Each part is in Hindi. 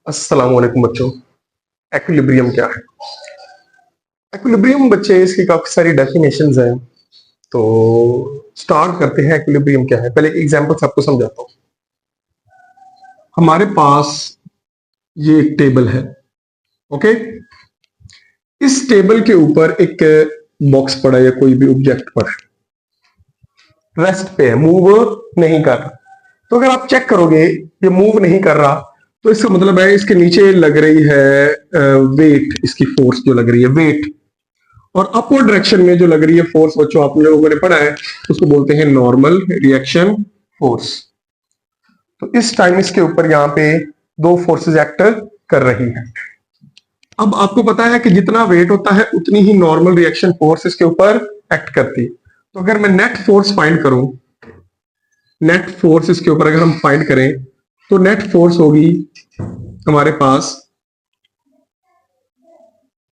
अस्सलाम वालेकुम बच्चों। एक्विलिब्रियम क्या है? एक्विलिब्रियम बच्चे इसकी काफी सारी डेफिनेशंस हैं। तो स्टार्ट करते हैं। एक्विलिब्रियम क्या है, पहले एग्जांपल से आपको समझाता हूँ। हमारे पास ये एक टेबल है, ओके। इस टेबल के ऊपर एक बॉक्स पड़ा है या कोई भी ऑब्जेक्ट पड़ा है, रेस्ट पे है, मूव नहीं कर रहा। तो अगर आप चेक करोगे ये मूव नहीं कर रहा, तो इसका मतलब है इसके नीचे लग रही है वेट, इसकी फोर्स जो लग रही है वेट, और अपवर्ड डायरेक्शन में जो लग रही है फोर्स, बच्चों आप लोगों ने पढ़ा है, उसको बोलते हैं नॉर्मल रिएक्शन फोर्स। तो इस टाइम इसके ऊपर यहाँ पे दो फोर्सेस एक्ट कर रही हैं। अब आपको पता है कि जितना वेट होता है उतनी ही नॉर्मल रिएक्शन फोर्स इसके ऊपर एक्ट करती है। तो अगर मैं नेट फोर्स फाइंड करूं, नेट फोर्स इसके ऊपर अगर हम फाइंड करें, तो नेट फोर्स होगी हमारे पास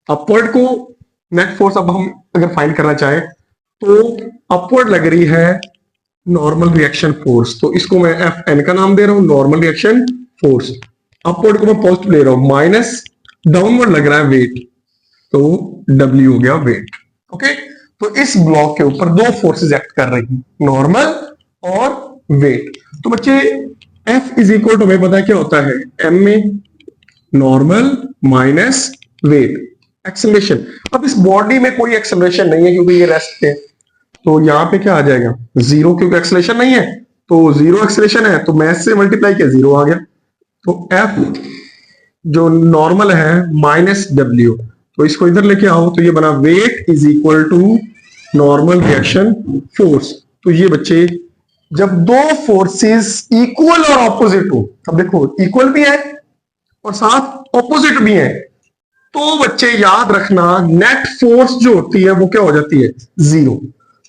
अपवर्ड को, नेट फोर्स अब हम अगर फाइंड करना चाहें तो अपवर्ड लग रही है नॉर्मल रिएक्शन फोर्स, तो इसको मैं एफ एन का नाम दे रहा हूं, नॉर्मल रिएक्शन फोर्स। अपवर्ड को मैं पॉजिटिव ले रहा हूं, माइनस डाउनवर्ड लग रहा है वेट, तो डब्ल्यू हो गया वेट, ओके। तो इस ब्लॉक के ऊपर दो फोर्सेस एक्ट कर रही हैं, नॉर्मल और वेट। तो बच्चे एफ इज इक्वल टू, हमें पता है क्या होता है, एम में नॉर्मल माइनस वेट, एक्सेलरेशन। अब इस बॉडी में कोई एक्सेलरेशन नहीं है क्योंकि ये रेस्ट पे, तो यहां पे क्या आ जाएगा, जीरो, क्योंकि एक्सेलरेशन नहीं है तो जीरो एक्सेलरेशन है, तो मैथ से मल्टीप्लाई किया, जीरो आ गया। तो एफ जो नॉर्मल है माइनस डब्ल्यू, तो इसको इधर लेके आओ, तो ये बना weight is equal to normal reaction force. तो ये बच्चे जब दो फोर्सेस इक्वल और ऑपोजिट हो, अब देखो इक्वल भी है और साथ ऑपोजिट भी है, तो बच्चे याद रखना नेट फोर्स जो होती है वो क्या हो जाती है, जीरो।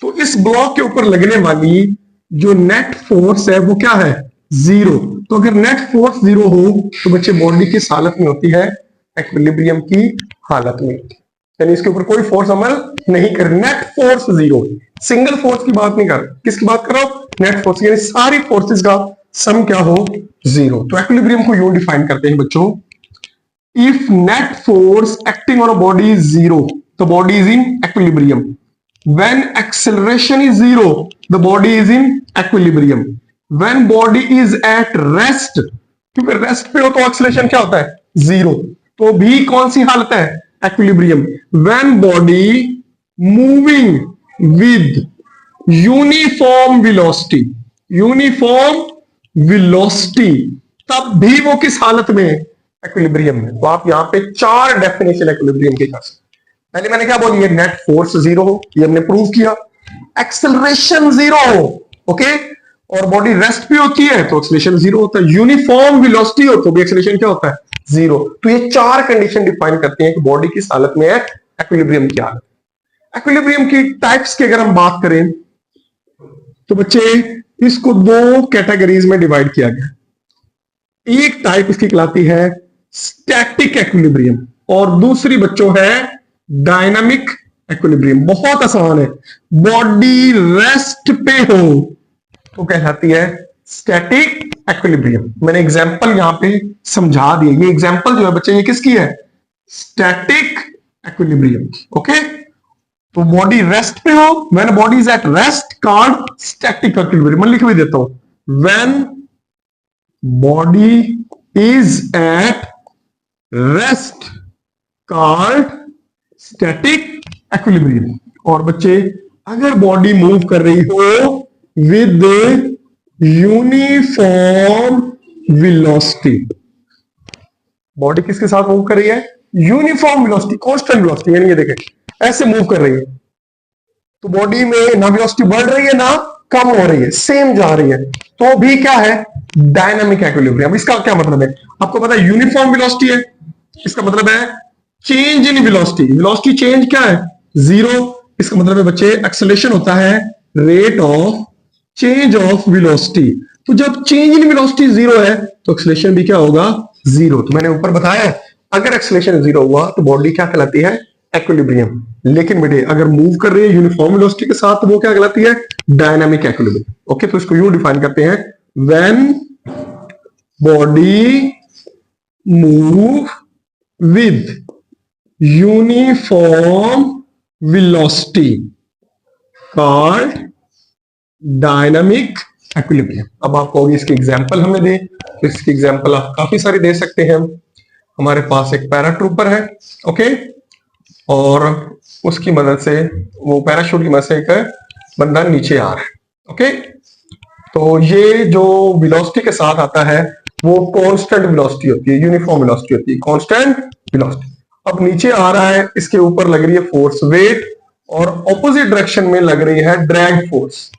तो इस ब्लॉक के ऊपर लगने वाली जो नेट फोर्स है वो क्या है, जीरो। तो अगर नेट फोर्स जीरो हो तो बच्चे बॉडी किस हालत में होती है, एक्विलिब्रियम की हालत में, यानी इसके ऊपर कोई फोर्स अमल नहीं कर, net force zero. Single force की बात नहीं कर, किसकी बात कर रहा हूं, नेट फोर्स, यानी सारी फोर्सेस का सम क्या हो, जीरो। तो एक्विलिब्रियम को यूं डिफाइन करते हैं बच्चों, if net force acting on a body is zero, the body is in equilibrium. When acceleration is zero, the body is in equilibrium. When body is at rest, क्योंकि रेस्ट पे हो तो एक्सेलरेशन क्या होता है, जीरो, तो भी कौन सी हालत है, equilibrium. When body moving with uniform velocity, uniform velocity, तब भी वो किस हालत में, एक्विलिब्रियम में। तो आप यहां पे चार डेफिनेशन एक्विलिब्रियम की कर सकते। पहले मैंने क्या बोली है, नेट फोर्स जीरो हो, ये हमने प्रूव किया, एक्सेलरेशन जीरो हो, ओके, और बॉडी रेस्ट पे होती है तो एक्सेलरेशन जीरो होता है, यूनिफॉर्म वेलोसिटी हो तो भी एक्सेलरेशन क्या होता है, जीरो। तो ये चार कंडीशन डिफाइन करती हैं कि बॉडी किस हालत में है, एक्विलिब्रियम की हालत। एक्विलिब्रियम की टाइप्स की अगर हम बात करें तो बच्चे इसको दो कैटेगरीज में डिवाइड किया गया। एक टाइप इसकी कहलाती है स्टैटिक एक्विलिब्रियम और दूसरी बच्चों है डायनामिक एक्विलिब्रियम। बहुत आसान है, बॉडी रेस्ट पे हो तो कहलाती है स्टैटिक एक्विलिब्रियम। मैंने एग्जांपल यहां पे समझा दिया, ये एग्जांपल जो है बच्चे ये किसकी है, स्टैटिक एक्विलिब्रियम की, ओके। तो बॉडी रेस्ट पे हो, when body is at rest called static equilibrium. मैं लिख भी देता हूं, when body is at rest called static equilibrium। और बच्चे अगर बॉडी मूव कर रही हो विद यूनिफॉर्म वेलोसिटी, बॉडी किसके साथ मूव कर रही है, यूनिफॉर्म वेलोसिटी, कांस्टेंट वेलोसिटी, यानी ये देखें ऐसे मूव कर रही है, तो बॉडी में ना वेलोसिटी बढ़ रही है ना कम हो रही है, सेम जा रही है, तो भी क्या है, डायनामिक एक्विलिब्रियम। इसका क्या मतलब है, आपको पता है यूनिफॉर्म वेलोसिटी है, इसका मतलब है change in velocity, velocity change क्या है, जीरो। इसका मतलब है बच्चे एक्सेलरेशन होता है rate of change of velocity. तो जब चेंज इन वेलोसिटी जीरो है तो एक्सेलरेशन भी क्या होगा, जीरो। तो मैंने ऊपर बताया है अगर एक्सेलरेशन जीरो हुआ तो बॉडी क्या कहलाती है, एक्विलिब्रियम। लेकिन बेटे अगर मूव कर रही है यूनिफॉर्म वेलोसिटी के साथ तो वो क्या कहलाती है, डायनामिक एक्विलिब्रियम, ओके। तो इसको यूं डिफाइन करते हैं, when body move with uniform velocity called dynamic equilibrium। अब आपको होगी इसकी एग्जांपल हमने दे, तो इसकी एग्जांपल आप काफी सारी दे सकते हैं। हमारे पास एक पैराट्रूपर है, ओके, और उसकी मदद से, वो पैराशूट की मदद से एक बंदा नीचे आ रहा है, ओके। तो ये जो वेलोसिटी के साथ आता है वो कांस्टेंट वेलोसिटी होती है, यूनिफॉर्म वेलोसिटी होती है, कांस्टेंट वेलोसिटी। अब नीचे आ रहा है, इसके ऊपर लग रही है फोर्स वेट, और ऑपोजिट डायरेक्शन में लग रही है ड्रैग फोर्स,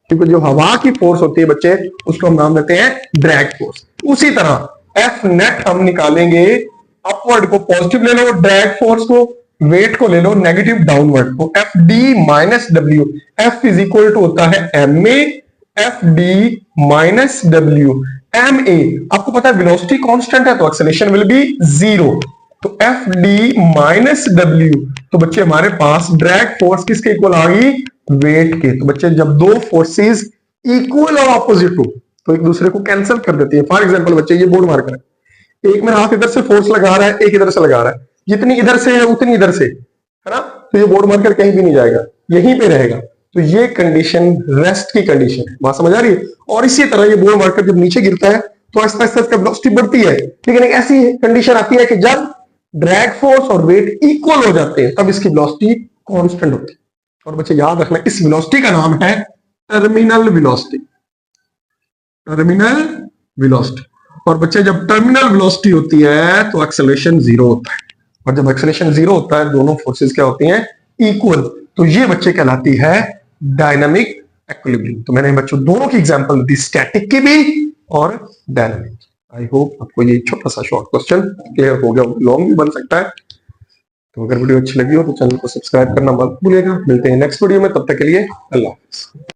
क्योंकि जो हवा की फोर्स होती है बच्चे, उसको हम नाम देते हैं ड्रैग फोर्स। उसी तरह एफ नेट हम निकालेंगे, अपवर्ड को पॉजिटिव ले लो, ड्रैग फोर्स को, वेट को ले लो नेगेटिव डाउनवर्ड को, F D minus W. F is equal to होता है M A, F D minus W. M A आपको पता है वेलोसिटी कांस्टेंट है, तो एक्सेलरेशन विल बी जीरो। तो एफ डी माइनस डब्ल्यू, तो बच्चे हमारे पास ड्रैग फोर्स किसके इक्वल आ गई, वेट के। तो बच्चे जब दो फोर्सेस इक्वल और ऑपोजिट हो तो एक दूसरे को कैंसिल कर देती है। फॉर एग्जांपल बच्चे ये बोर्ड मार्कर है, एक मेरा हाथ इधर से फोर्स लगा रहा है, एक इधर से लगा रहा है, जितनी इधर से है उतनी इधर से है ना, तो ये बोर्ड मार्कर कहीं भी नहीं जाएगा, यहीं पे रहेगा। तो ये कंडीशन रेस्ट की कंडीशन है, बात समझ आ रही है। और इसी तरह ये बोर्ड मार्कर जब नीचे गिरता है तो आस्ते आस्ते इसका वेलोसिटी बढ़ती है, लेकिन एक ऐसी कंडीशन आती है कि जब ड्रैग फोर्स और वेट इक्वल हो जाते हैं तब इसकी वेलोसिटी कांस्टेंट होती है। और बच्चे याद रखना, इस वेलोसिटी का नाम है टर्मिनल वेलोसिटी, टर्मिनल वेलोसिटी। और बच्चे जब टर्मिनल वेलोसिटी होती है तो एक्सेलरेशन जीरो होता है, और जब एक्सेलरेशन जीरो होता है दोनों फोर्सेस क्या होती हैं, इक्वल। तो ये बच्चे कहलाती है डायनामिक इक्विलिब्रियम। तो मैंने बच्चों दोनों की एग्जांपल दी, स्टैटिक की भी और डायनामिक। आई होप आपको ये छोटा सा शॉर्ट क्वेश्चन क्लियर हो गया, लॉन्ग भी बन सकता है। तो अगर वीडियो अच्छी लगी हो तो चैनल को सब्सक्राइब करना मत भूलिएगा। मिलते हैं नेक्स्ट वीडियो में, तब तक के लिए अल्लाह हाफिज़।